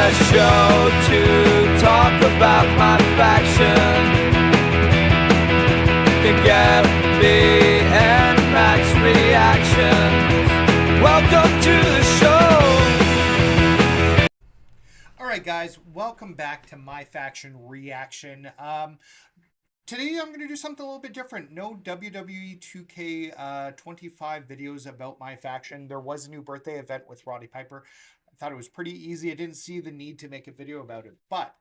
a show to talk about my faction. To get me and Max reactions. Welcome to the show. All right, guys, welcome back to My Faction Reaction. Today I'm going to do something a little bit different. No WWE 2K25 videos about My Faction. There was a new birthday event with Roddy Piper. I thought it was pretty easy. I didn't see the need to make a video about it, but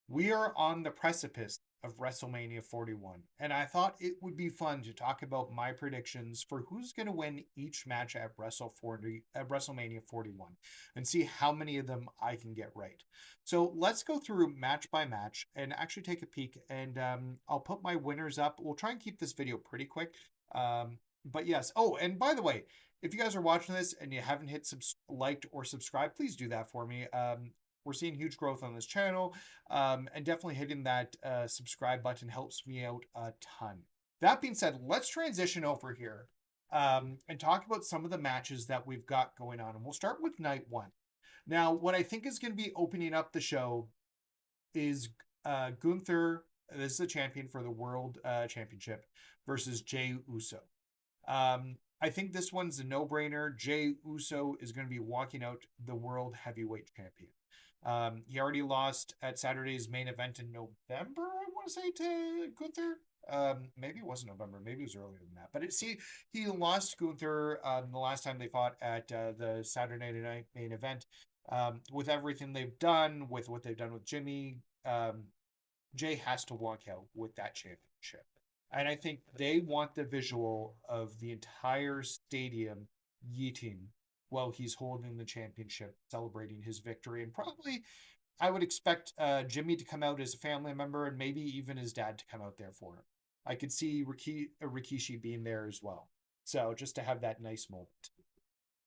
we are on the precipice of WrestleMania 41, and I thought it would be fun to talk about my predictions for who's going to win each match at WrestleMania 41 and see how many of them I can get right. So let's go through match by match and actually take a peek, and I'll put my winners up. We'll try and keep this video pretty quick, but yes. Oh, and by the way, if you guys are watching this and you haven't hit liked or subscribed, please do that for me. We're seeing huge growth on this channel, and definitely hitting that subscribe button helps me out a ton. That being said, let's transition over here and talk about some of the matches that we've got going on. And we'll start with night one. Now, what I think is going to be opening up the show is Gunther, this is the champion for the World Championship, versus Jey Uso. I think this one's a no-brainer. Jey Uso is going to be walking out the World Heavyweight Champion. He already lost at Saturday's main event in November, I want to say, to Gunther. Maybe it wasn't November, maybe it was earlier than that. But he lost Gunther the last time they fought at the Saturday night main event. With everything they've done, with what they've done with Jimmy, Jey has to walk out with that championship. And I think they want the visual of the entire stadium yeeting while he's holding the championship, celebrating his victory. And probably, I would expect Jimmy to come out as a family member and maybe even his dad to come out there for him. I could see Rikishi being there as well. So just to have that nice moment.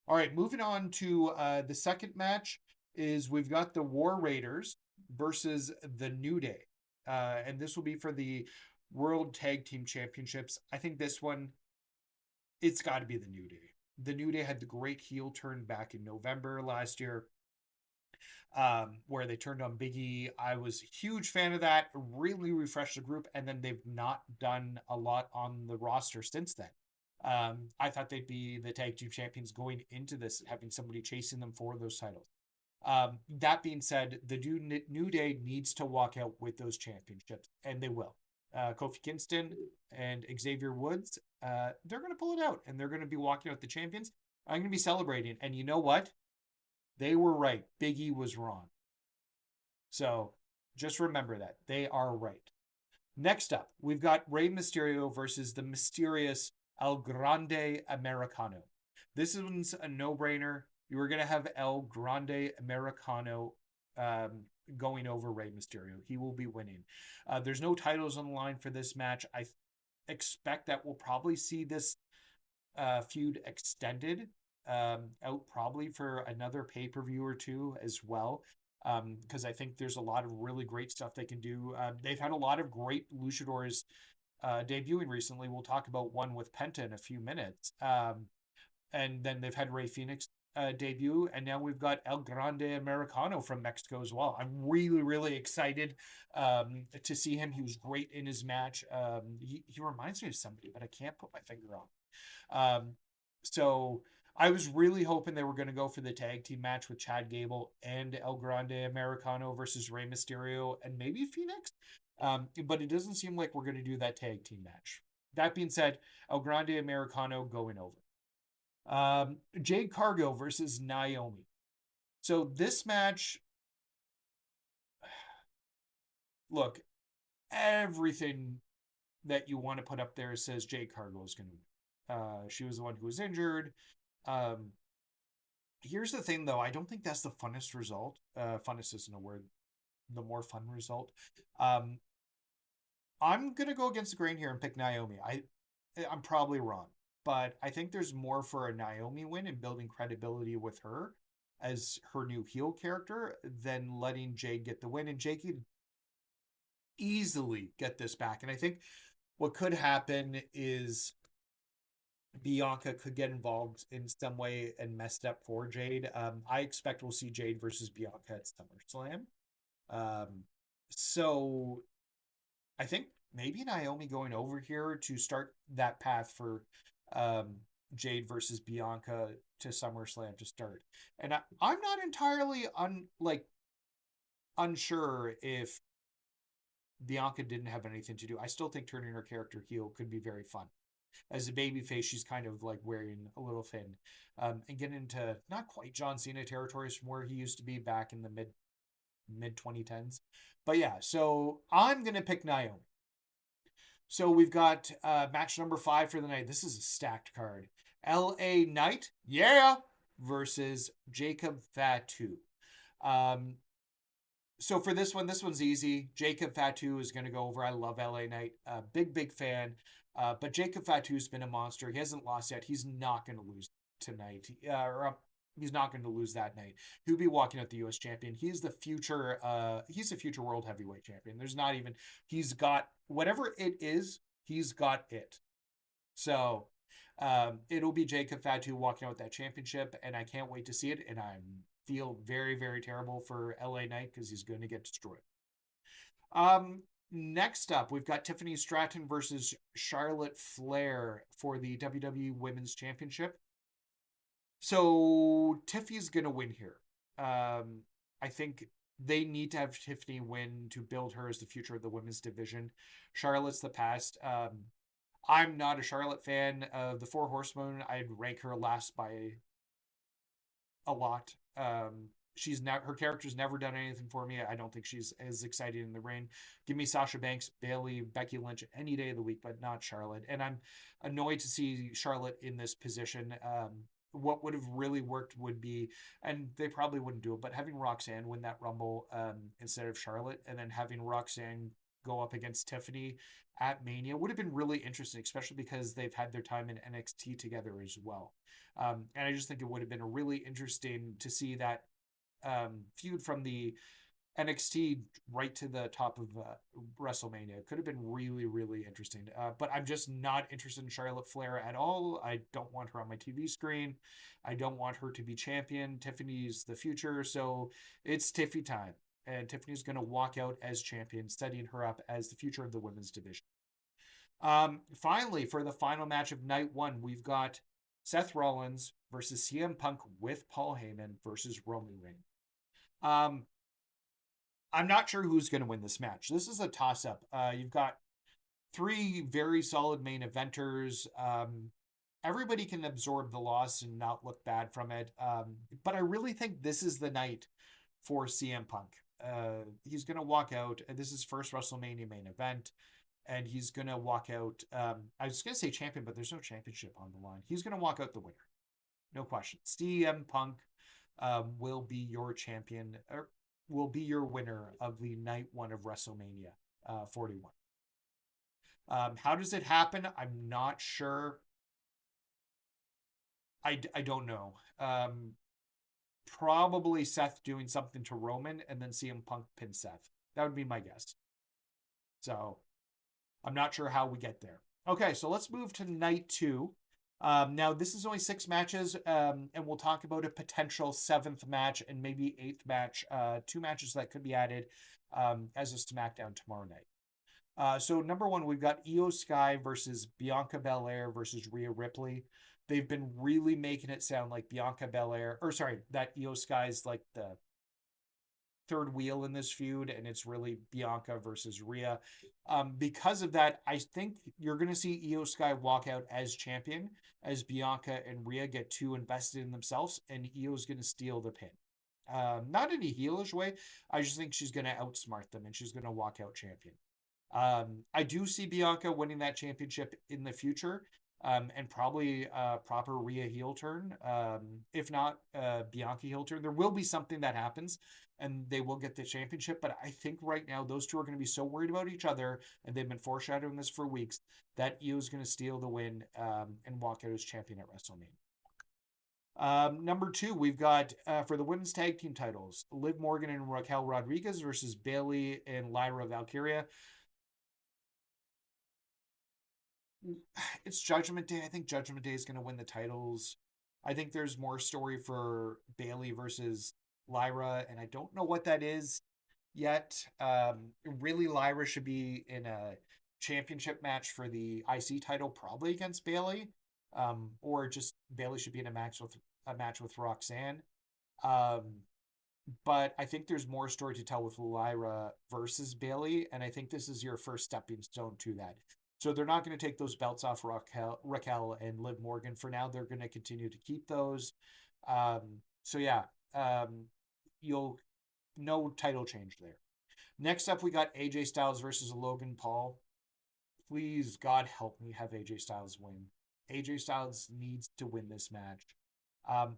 All right, moving on to the second match is we've got the War Raiders versus the New Day. And this will be for the World Tag Team Championships. I think this one, it's got to be the New Day. The New Day had the great heel turn back in November last year, where they turned on Big E. I was a huge fan of that. Really refreshed the group, and then they've not done a lot on the roster since then. I thought they'd be the tag team champions going into this, having somebody chasing them for those titles. That being said, the New Day needs to walk out with those championships, and they will. Kofi Kingston and Xavier Woods, they're going to pull it out, and they're going to be walking out the champions. I'm going to be celebrating, and you know what? They were right. Big E was wrong. So just remember that. They are right. Next up, we've got Rey Mysterio versus the mysterious El Grande Americano. This one's a no-brainer. You were going to have El Grande Americano going over Rey Mysterio. He will be winning. There's no titles on the line for this match. I expect that we'll probably see this feud extended out probably for another pay-per-view or two as well, because I think there's a lot of really great stuff they can do. They've had a lot of great luchadors debuting recently. We'll talk about one with Penta in a few minutes. And then they've had Rey Fenix debut, and now we've got El Grande Americano from Mexico as well. I'm really, really excited to see him. He was great in his match. He reminds me of somebody, but I can't put my finger on. So I was really hoping they were going to go for the tag team match with Chad Gable and El Grande Americano versus Rey Mysterio and maybe Phoenix, but it doesn't seem like we're going to do that tag team match. That being said, El Grande Americano going over. Jade Cargill versus Naomi. So this match, look, everything that you want to put up there says Jade Cargill is going to win. She was the one who was injured. Here's the thing, though. I don't think that's the funnest result. Funnest isn't a word. The more fun result. I'm going to go against the grain here and pick Naomi. I'm probably wrong. But I think there's more for a Naomi win and building credibility with her as her new heel character than letting Jade get the win. And Jade could easily get this back. And I think what could happen is Bianca could get involved in some way and messed up for Jade. I expect we'll see Jade versus Bianca at SummerSlam. Um, so I think maybe Naomi going over here to start that path for um, Jade versus Bianca to SummerSlam to start. And I'm not entirely unsure if Bianca didn't have anything to do. I still think turning her character heel could be very fun. As a babyface, she's kind of like wearing a little thin, and getting into not quite John Cena territories from where he used to be back in the mid 2010s. But yeah, so I'm gonna pick Naomi. So we've got match number 5 for the night. This is a stacked card. L.A. Knight, yeah, versus Jacob Fatu. Um, so for this one's easy. Jacob Fatu is going to go over. I love LA Knight. Big fan. But Jacob Fatu's been a monster. He hasn't lost yet. He's not going to lose tonight. He's not going to lose that night. He'll be walking out the U.S. champion. He's the future. He's the future world heavyweight champion. There's not even. He's got whatever it is. He's got it. So it'll be Jacob Fatu walking out with that championship, and I can't wait to see it. And I feel very terrible for LA Knight because he's going to get destroyed. Next up, we've got Tiffany Stratton versus Charlotte Flair for the WWE Women's Championship. So Tiffany's going to win here. I think they need to have Tiffany win to build her as the future of the women's division. Charlotte's the past. I'm not a Charlotte fan of the Four Horsemen. I'd rank her last by a lot. She's not, her character's never done anything for me. I don't think she's as exciting in the ring. Give me Sasha Banks, Bayley, Becky Lynch any day of the week, but not Charlotte. And I'm annoyed to see Charlotte in this position. What would have really worked would be, and they probably wouldn't do it, but having Roxanne win that Rumble instead of Charlotte, and then having Roxanne go up against Tiffany at Mania would have been really interesting, especially because they've had their time in NXT together as well. And I just think it would have been really interesting to see that feud from the NXT right to the top of WrestleMania. It could have been really interesting. But I'm just not interested in Charlotte Flair at all. I don't want her on my TV screen. I don't want her to be champion. Tiffany's the future, so it's Tiffy time. And Tiffany's going to walk out as champion, setting her up as the future of the women's division. Finally, for the final match of night 1, we've got Seth Rollins versus CM Punk with Paul Heyman versus Roman Reigns. I'm not sure who's going to win this match. This is a toss-up. You've got 3 very solid main eventers. Everybody can absorb the loss and not look bad from it. But I really think this is the night for CM Punk. He's going to walk out. This is first WrestleMania main event. And he's going to walk out. I was going to say champion, but there's no championship on the line. He's going to walk out the winner. No question. CM Punk will be your champion, or will be your winner of the night 1 of WrestleMania 41. How does it happen? I'm not sure. I don't know. Probably Seth doing something to Roman and then CM Punk pin Seth. That would be my guess. So I'm not sure how we get there. Okay, so let's move to night 2. Now, this is only 6 matches, and we'll talk about a potential 7th match and maybe 8th match, 2 matches that could be added as a SmackDown tomorrow night. So number 1, we've got Io Sky versus Bianca Belair versus Rhea Ripley. They've been really making it sound like Bianca Belair, that Io Sky's like the 3rd wheel in this feud, and it's really Bianca versus Rhea. Because of that, I think you're going to see Io Sky walk out as champion, as Bianca and Rhea get too invested in themselves, and Io's going to steal the pin. Not in a heelish way. I just think she's going to outsmart them, and she's going to walk out champion. I do see Bianca winning that championship in the future, and probably a proper Rhea heel turn. If not, Bianca heel turn. There will be something that happens, and they will get the championship. But I think right now those two are going to be so worried about each other, and they've been foreshadowing this for weeks, that Io is going to steal the win and walk out as champion at WrestleMania. Number 2, we've got for the women's tag team titles, Liv Morgan and Raquel Rodriguez versus Bayley and Lyra Valkyria. it's Judgment Day. I think Judgment Day is going to win the titles. I think there's more story for Bailey versus Lyra, and I don't know what that is yet. Really, Lyra should be in a championship match for the IC title, probably against Bailey, or just Bailey should be in a match with Roxanne. Um, but I think there's more story to tell with Lyra versus Bailey, and I think this is your first stepping stone to that. So they're not going to take those belts off Raquel and Liv Morgan for now. They're going to continue to keep those. So yeah, you'll no title change there. Next up, we got AJ Styles versus Logan Paul. Please, God help me, have AJ Styles win. AJ Styles needs to win this match. Um,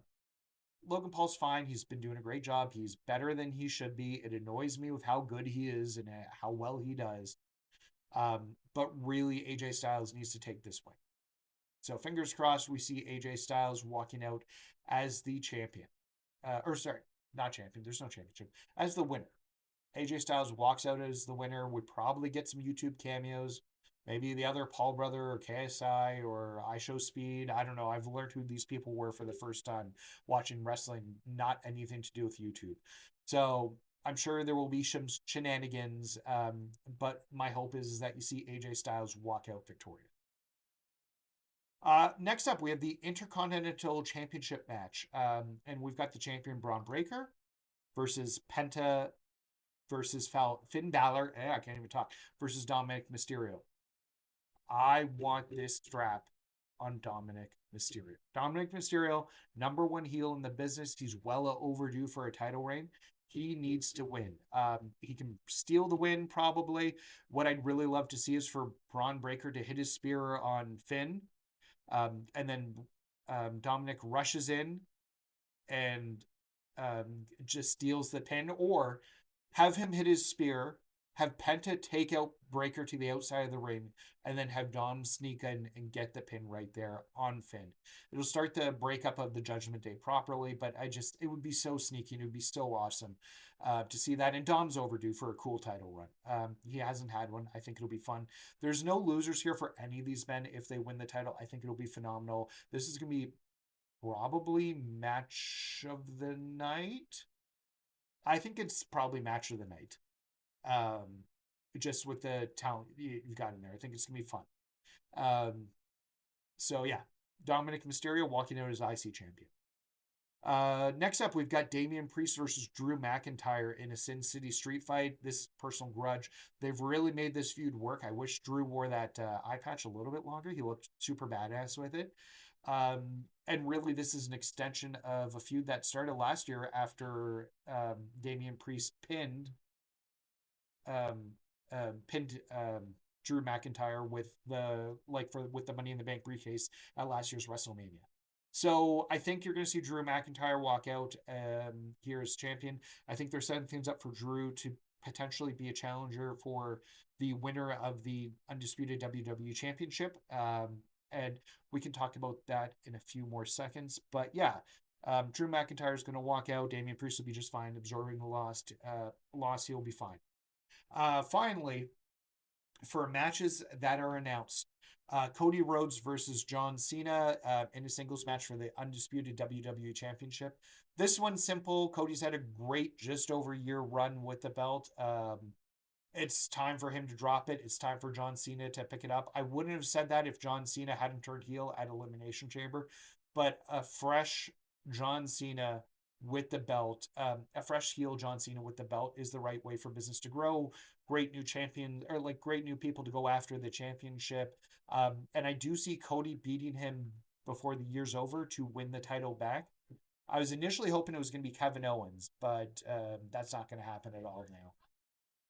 Logan Paul's fine. He's been doing a great job. He's better than he should be. It annoys me with how good he is and how well he does. But really, AJ Styles needs to take this win. So fingers crossed, we see AJ Styles walking out as the champion. Not champion. There's no championship. As the winner. AJ Styles walks out as the winner. Would probably get some YouTube cameos. Maybe the other Paul brother or KSI or I Show Speed. I don't know. I've learned who these people were for the first time watching wrestling, not anything to do with YouTube. So I'm sure there will be some shenanigans, but my hope is that you see AJ Styles walk out victorious. Next up, we have the Intercontinental Championship match. And we've got the champion Braun Breaker versus Penta versus Finn Balor. I can't even talk. Versus Dominic Mysterio. I want this strap on Dominic Mysterio. Dominic Mysterio, number one heel in the business. He's well overdue for a title reign. He needs to win. He can steal the win, probably. What I'd really love to see is for Braun Breaker to hit his spear on Finn. And then Dominic rushes in and just steals the pin. Or have him hit his spear, have Penta take out Breaker to the outside of the ring, and then have Dom sneak in and get the pin right there on Finn. It'll start the breakup of the Judgment Day properly, but it would be so sneaky. It would be so awesome to see that. And Dom's overdue for a cool title run. He hasn't had one. I think it'll be fun. There's no losers here for any of these men. If they win the title, I think it'll be phenomenal. This is going to be probably match of the night. I think it's probably match of the night. Just with the talent you've got in there. I think it's going to be fun. So yeah, Dominic Mysterio walking out as IC champion. Next up, we've got Damian Priest versus Drew McIntyre in a Sin City street fight. This personal grudge. They've really made this feud work. I wish Drew wore that eye patch a little bit longer. He looked super badass with it. And really, this is an extension of a feud that started last year after Damian Priest pinned Drew McIntyre with the Money in the Bank briefcase at last year's WrestleMania. So I think you're going to see Drew McIntyre walk out here as champion. I think they're setting things up for Drew to potentially be a challenger for the winner of the undisputed WWE Championship. And we can talk about that in a few more seconds. But yeah, Drew McIntyre is going to walk out. Damian Priest will be just fine, absorbing the loss. He'll be fine. Finally, for matches that are announced, Cody Rhodes versus John Cena in a singles match for the undisputed WWE Championship. This one's simple. Cody's had a great just over year run with the belt. It's time for him to drop it. It's time for John Cena to pick it up. I wouldn't have said that if John Cena hadn't turned heel at Elimination Chamber, but a fresh John Cena with the belt, a fresh heel John Cena with the belt is the right way for business to grow. Great new champion, or great new people to go after the championship. And I do see Cody beating him before the year's over to win the title back. I was initially hoping it was going to be Kevin Owens, but that's not going to happen at all now.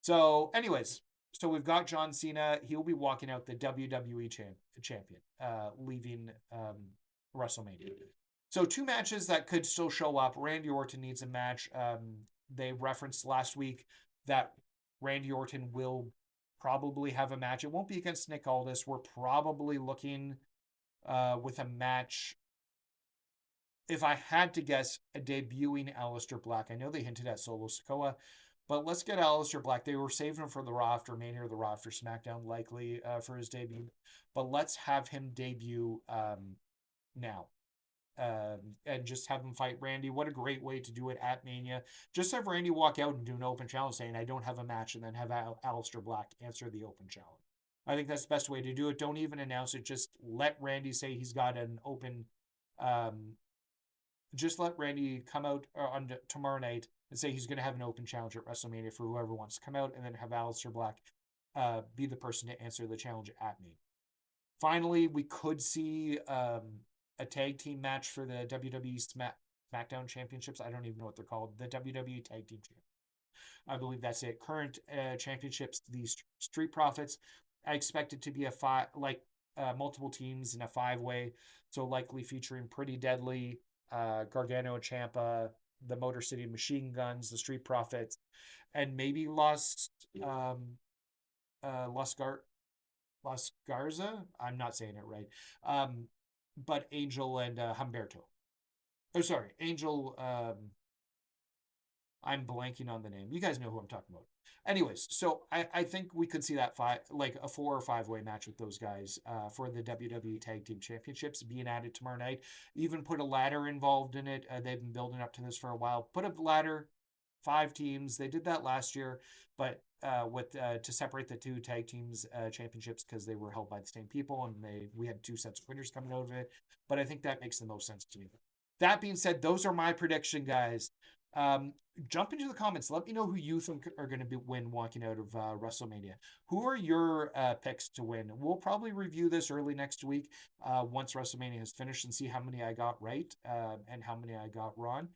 So anyways, so we've got John Cena. He'll be walking out the WWE champion, leaving WrestleMania. So two matches that could still show up. Randy Orton needs a match. They referenced last week that Randy Orton will probably have a match. It won't be against Nick Aldis. We're probably looking with a match. If I had to guess, a debuting Aleister Black. I know they hinted at Solo Sikoa, But let's get Aleister Black. They were saving him for the Raw after Mania or the Raw after SmackDown, likely for his debut. But let's have him debut now. And just have him fight Randy. What a great way to do it at Mania. Just have Randy walk out and do an open challenge saying, I don't have a match, and then have Aleister Black answer the open challenge. I think that's the best way to do it. Don't even announce it. Just let Randy say he's got an open. Just let Randy come out on tomorrow night and say he's going to have an open challenge at WrestleMania for whoever wants to come out, and then have Aleister Black be the person to answer the challenge at me. Finally, we could see a tag team match for the WWE SmackDown Championships. I don't even know what they're called. The WWE Tag Team Championships. I believe that's it. Current championships, the Street Profits. I expect it to be multiple teams in a 5-way, so likely featuring Pretty Deadly, Gargano and Ciampa, the Motor City Machine Guns, the Street Profits, and maybe Las Garza. I'm not saying it right. But Angel and Humberto. Oh, sorry, Angel. I'm blanking on the name. You guys know who I'm talking about. Anyways, so I think we could see that a 4 or 5-way match with those guys for the WWE Tag Team Championships being added tomorrow night. Even put a ladder involved in it. They've been building up to this for a while. Put a ladder, 5 teams. They did that last year, but to separate the 2 tag teams championships because they were held by the same people, and we had 2 sets of winners coming out of it. But I think that makes the most sense to me. That being said, those are my prediction, guys. Jump into the comments. Let me know who you think are going to win walking out of WrestleMania. Who are your picks to win? We'll probably review this early next week once WrestleMania has finished and see how many I got right and how many I got wrong.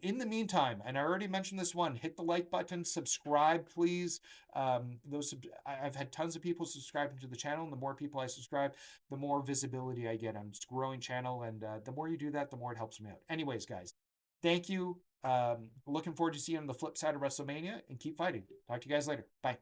In the meantime, and I already mentioned this one, hit the like button, subscribe, please. I've had tons of people subscribing to the channel, and the more people I subscribe, the more visibility I get. I'm just a growing channel, and the more you do that, the more it helps me out. Anyways, guys, thank you. Looking forward to seeing you on the flip side of WrestleMania, and keep fighting. Talk to you guys later. Bye.